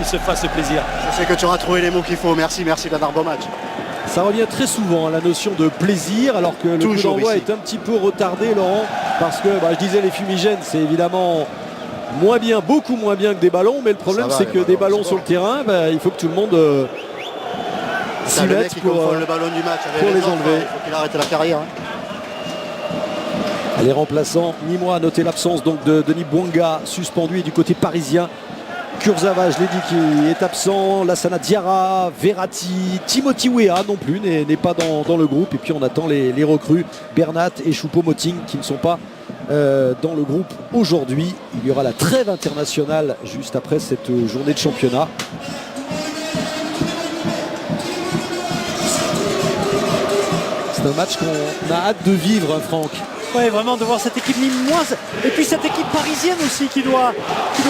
qu'il se fasse plaisir. Je sais que tu auras trouvé les mots qu'il faut. Merci Bernard, bon match. Ça revient très souvent, la notion de plaisir, alors que le coup d'envoi est un petit peu retardé, Laurent, parce que je disais les fumigènes, c'est évidemment moins bien, beaucoup moins bien que des ballons, mais le problème c'est que des ballons sur le terrain, il faut que tout le monde s'y mette pour le ballon du match pour les enlever. Il faut qu'il arrête la carrière. Les remplaçants, Nîmois, à noter l'absence donc de Denis Bouanga, suspendu, et du côté parisien, Kurzawa, je l'ai dit, qui est absent, Lassana Diarra, Verratti, Timothy Weah non plus n'est pas dans le groupe. Et puis on attend les recrues, Bernat et Choupo-Moting qui ne sont pas dans le groupe aujourd'hui. Il y aura la trêve internationale juste après cette journée de championnat. C'est un match qu'on a hâte de vivre, Franck. Ouais, vraiment de voir cette équipe nîmoise et puis cette équipe parisienne aussi qui doit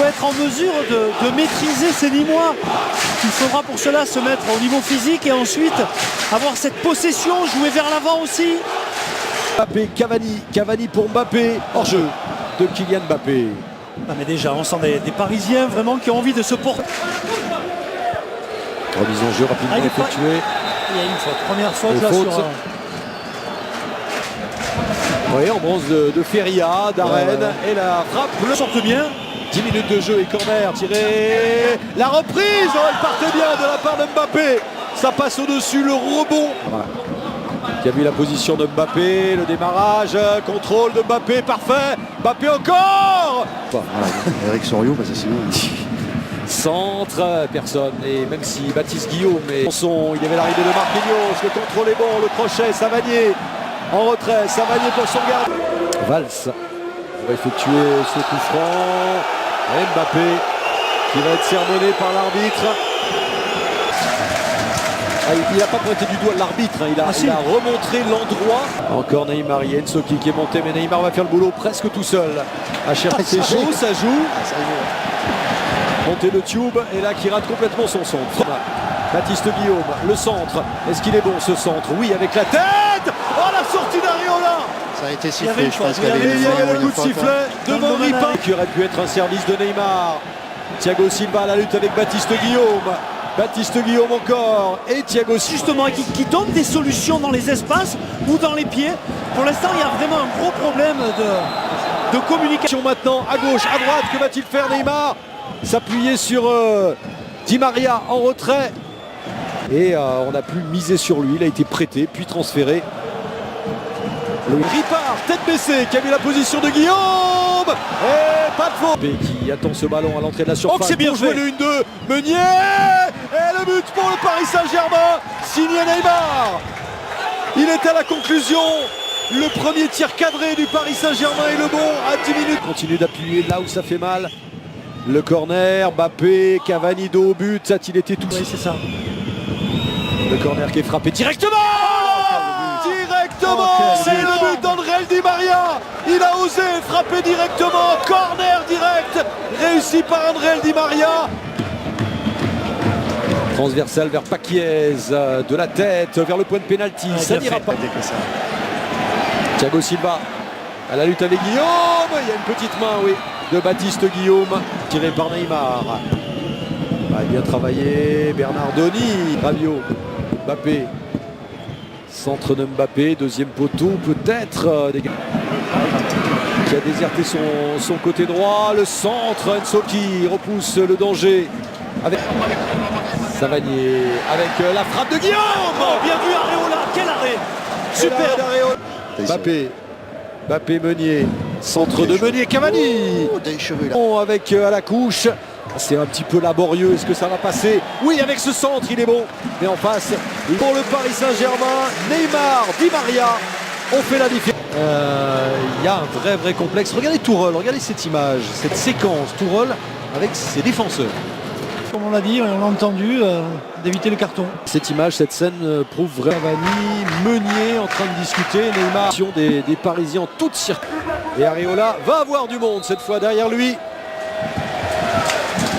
être en mesure de maîtriser ces Nîmois. Il faudra pour cela se mettre au niveau physique et ensuite avoir cette possession, jouer vers l'avant aussi. Mbappé, Cavani pour Mbappé, hors-jeu de Kylian Mbappé. Ah mais déjà on sent des Parisiens vraiment qui ont envie de se porter. Remise en jeu rapidement effectuée. Il y a une faute, première faute là sur... Oui, en bronze de Feria, d'Arène, et la frappe le sorte bien. 10 minutes de jeu et corner tiré. La reprise, elle partait bien de la part de Mbappé. Ça passe au-dessus, le rebond. Qui a vu la position de Mbappé, le démarrage, contrôle de Mbappé, parfait. Mbappé encore. Eric Soriot, c'est sinon. Centre, personne. Et même si Baptiste Guillaume il y avait l'arrivée de Marquinhos, le contrôle est bon, le crochet, Savanier. En retrait, Savanier pour son gardien. Valls va effectuer ce coup franc. Et Mbappé qui va être sermonné par l'arbitre. Il n'a pas pointé du doigt l'arbitre, il a remontré l'endroit. Encore Neymar, il y a Nsoki qui est monté, mais Neymar va faire le boulot presque tout seul. C'est chaud, ça joue. Montée de Tube, et là qui rate complètement son centre. Baptiste Guillaume, le centre. Est-ce qu'il est bon ce centre? Oui, avec la tête. Oh, la sortie d'Areola. Ça a été sifflé, je pense. Il y a le coup de sifflet devant Ripin qui aurait pu être un service de Neymar. Thiago Silva à la lutte avec Baptiste Guillaume. Baptiste Guillaume encore. Et Thiago Silva. Justement, qui donne des solutions dans les espaces ou dans les pieds. Pour l'instant, il y a vraiment un gros problème de communication. Maintenant, à gauche, à droite, que va-t-il faire Neymar? S'appuyer sur Di Maria en retrait. Et on a pu miser sur lui, il a été prêté, puis transféré. Ripard, tête baissée, qui a vu la position de Guillaume. Et pas de faute. Qui attend ce ballon à l'entrée de la surface. Oh, c'est bien joué. Le 1-2, Meunier. Et le but pour le Paris Saint-Germain, signé Neymar. Il est à la conclusion. Le premier tir cadré du Paris Saint-Germain est le bon à 10 minutes. Continue d'appuyer là où ça fait mal. Le corner, Mbappé, Cavani dos au but, ça il était tout. Oui, c'est ça. Le corner qui est frappé directement. C'est le but d'André Di Maria. Il a osé frapper directement. Corner direct réussi par André Di Maria. Transversal vers Paquiez, de la tête vers le point de pénalty. Ça n'ira pas. Thiago Silva à la lutte avec Guillaume. Il y a une petite main, oui, de Baptiste Guillaume tiré par Neymar. Bien travaillé, Bernardoni, Rabiot, Mbappé, centre de Mbappé, deuxième poteau peut-être, qui a déserté son côté droit, le centre, Nsoki repousse le danger avec Savanier, avec la frappe de Guillaume. Oh, bien vu Areola, quel arrêt. Super d'Areola. Mbappé, Meunier, centre de Meunier, Cavani. Avec à la couche. C'est un petit peu laborieux, est-ce que ça va passer? Oui, avec ce centre, il est bon. Mais en face, pour le Paris Saint-Germain, Neymar, Di Maria ont fait la différence. Il y a un vrai complexe. Regardez Tourelle, regardez cette image, cette séquence. Tourelle avec ses défenseurs. Comme on l'a dit, on l'a entendu, d'éviter le carton. Cette image, cette scène prouve vraiment Cavani, Meunier en train de discuter. Neymar, des Parisiens en toute circonstance. Et Areola va avoir du monde cette fois derrière lui.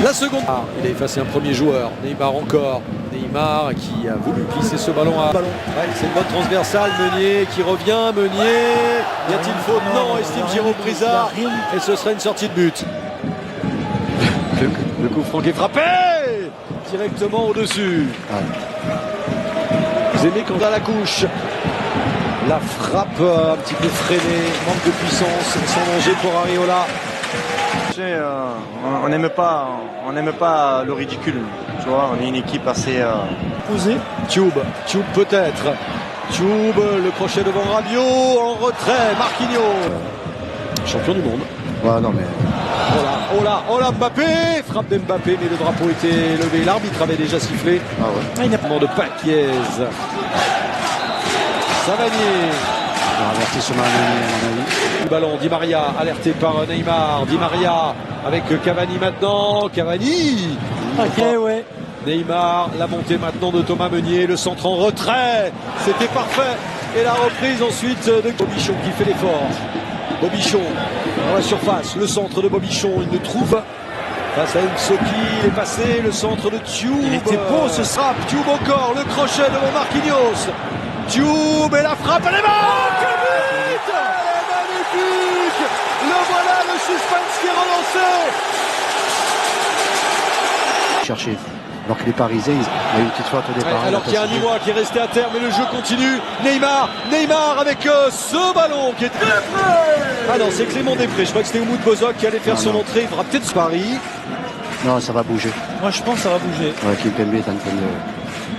La seconde. Il a effacé un premier joueur. Neymar encore. Neymar qui a voulu glisser ce ballon à ballon. Ouais, c'est une bonne transversale. Meunier qui revient. Meunier. Y a-t-il faute? Non, estime Jérôme Brizard. Et ce serait une sortie de but. Le coup franc est frappé. directement au-dessus. Vous aimez quand on a la couche. La frappe un petit peu freinée, manque de puissance, sans danger pour Areola. On n'aime pas le ridicule, tu vois, on est une équipe assez posée. Tube peut-être. Tube, le crochet devant Rabiot, en retrait, Marquinhos. Champion du monde. Ouais, non, mais. Oh là, Mbappé. Frappe d'Mbappé, mais le drapeau était levé. L'arbitre avait déjà sifflé. Ah ouais. Il n'a Moment de Paquiez. Savanier. Avertissement à mon avis. Le ballon, Di Maria, alerté par Neymar. Di Maria avec Cavani maintenant. Cavani. Ok, ouais. Neymar, la montée maintenant de Thomas Meunier, le centre en retrait, c'était parfait. Et la reprise ensuite de Bobichon qui fait l'effort. Bobichon dans la surface, le centre de Bobichon, il ne trouve face à Soki, il est passé, le centre de Tube. Il était beau ce frappe, Tube au corps, le crochet devant Marquinhos. Tube et la frappe, elle est morte. Quel but! Elle est magnifique. Le voilà, le suspense qui est relancé. Chercher. Alors que les Parisiens, il y a eu une petite faute au départ. Alors qu'il y a un Nîmois qui est resté à terre, mais le jeu continue. Neymar avec ce ballon qui est... Ah non, c'est Clément Després. Je crois que c'était Oumoud Bozok qui allait faire son entrée. Il fera peut-être Paris. Non, ça va bouger. Moi je pense que ça va bouger. Ouais, Kimpembe est en train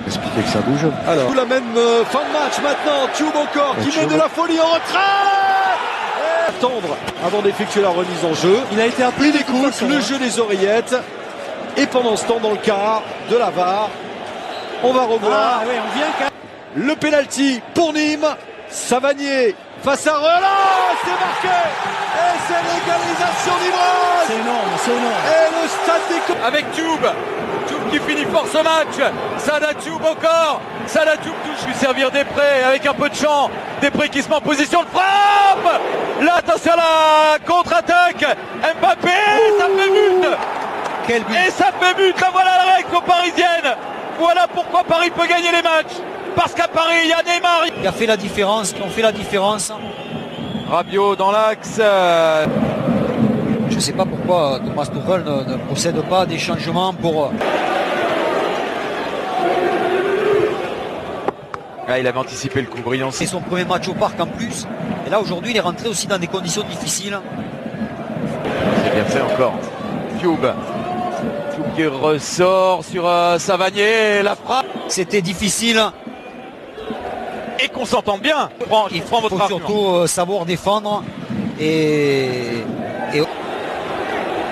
d'expliquer que ça bouge. Alors, la même fin de match maintenant. Tube au corps qui met de la folie en retrait. Et attendre avant d'effectuer la remise en jeu. Il a été appelé. Il écoute le jeu des oreillettes. Et pendant ce temps, dans le quart de la VAR, on va revoir Ah ouais, on vient quand le penalty pour Nîmes. Savanier face à Roland, c'est marqué. Et c'est l'égalisation nîmoise. c'est énorme, c'est énorme. Et le stade des... Avec Tube qui finit fort ce match. Sada Tube au corps. Sada Tube touche lui servir Després avec un peu de champ. Després qui se met en position de frappe. Là, attention à la contre-attaque. Mbappé, ça fait but. Quel but. Et ça fait but. Là, voilà la réaction parisienne. Voilà pourquoi Paris peut gagner les matchs. Parce qu'à Paris, il y a Neymar. Qui a fait la différence, qui ont fait la différence. Rabiot dans l'axe. Je ne sais pas pourquoi Thomas Tuchel ne procède pas à des changements pour... Ah, il avait anticipé le coup brillant. C'est son premier match au parc en plus. Et là aujourd'hui il est rentré aussi dans des conditions difficiles. C'est bien fait encore. Tube qui ressort sur Savanier. La frappe. C'était difficile. Et qu'on s'entende bien. Il prends faut votre argument. surtout savoir défendre. Et...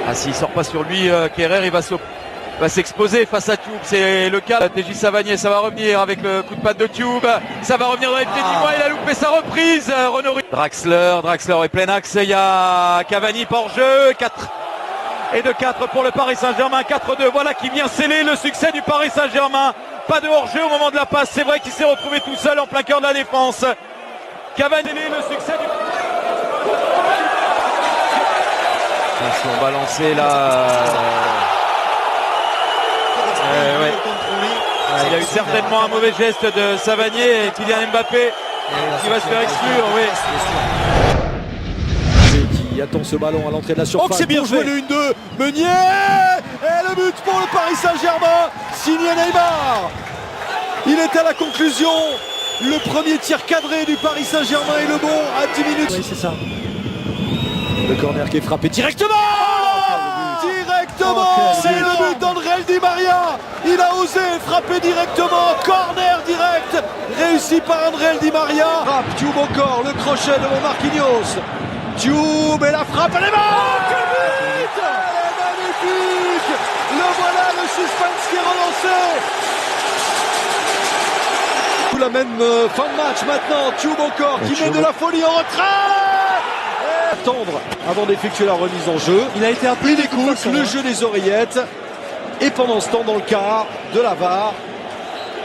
Ah, s'il sort pas sur lui, Kerrer, il va s'exposer face à Tube. C'est le cas. TJ Savanier, ça va revenir avec le coup de patte de Tube. Ça va revenir dans les pieds du mois. Il a loupé sa reprise. Renaud Draxler est plein axe. Il y a Cavani pas hors jeu. 4 et de 4 pour le Paris Saint-Germain. 4-2. Voilà qui vient sceller le succès du Paris Saint-Germain. Pas de hors jeu au moment de la passe. C'est vrai qu'il s'est retrouvé tout seul en plein cœur de la défense. Cavani, le succès du... Attention, balancé là. Ouais. Il y a eu certainement un mauvais geste de Savanier et Kylian Mbappé qui va se faire exclure. Oui. Qui attend ce ballon à l'entrée de la surface. Oh, c'est bien joué. Le 1-2. Meunier. Et le but pour le Paris Saint-Germain. Signé Neymar. Il est à la conclusion. Le premier tir cadré du Paris Saint-Germain est le bon à 10 minutes. Oui, c'est ça. Le corner qui est frappé directement. C'est quel le but d'André Di Maria. Il a osé frapper directement. Corner direct. Réussi par André Di Maria. Frappe, Tube au corps. Le crochet devant Marquinhos. Tube et la frappe. Elle est morte. Quel but. Elle est magnifique. Le voilà, le suspense qui est relancé. La même fin de match maintenant. Tube au corps qui met de la folie en retrait. Attendre avant d'effectuer la remise en jeu. Il a été appelé. Il écoute le jeu des oreillettes. Et pendant ce temps, dans le quart de la VAR,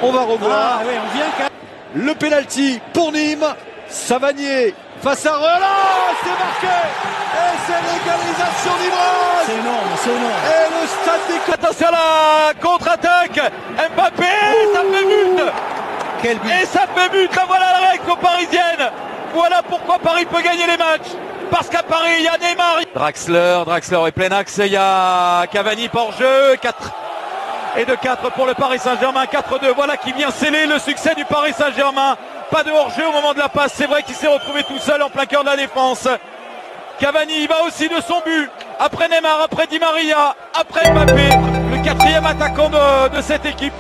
on va revoir Ah ouais, on vient quand le penalty pour Nîmes. Savanier face à Roland, c'est marqué. Et c'est l'égalisation nîmoise. c'est énorme, c'est énorme. Et le stade des... Attention à la contre-attaque. Mbappé, ça fait but. Quel but. Et ça fait but. Là, voilà la réaction parisienne. Voilà pourquoi Paris peut gagner les matchs. Parce qu'à Paris, il y a Neymar. Draxler est plein axe. Il y a Cavani pas hors jeu. 4 et de 4 pour le Paris Saint-Germain. 4-2, voilà qui vient sceller le succès du Paris Saint-Germain. Pas de hors-jeu au moment de la passe, c'est vrai qu'il s'est retrouvé tout seul en plein cœur de la défense. Cavani, il va aussi de son but, après Neymar, après Di Maria, après Mbappé, le 4e attaquant de cette équipe.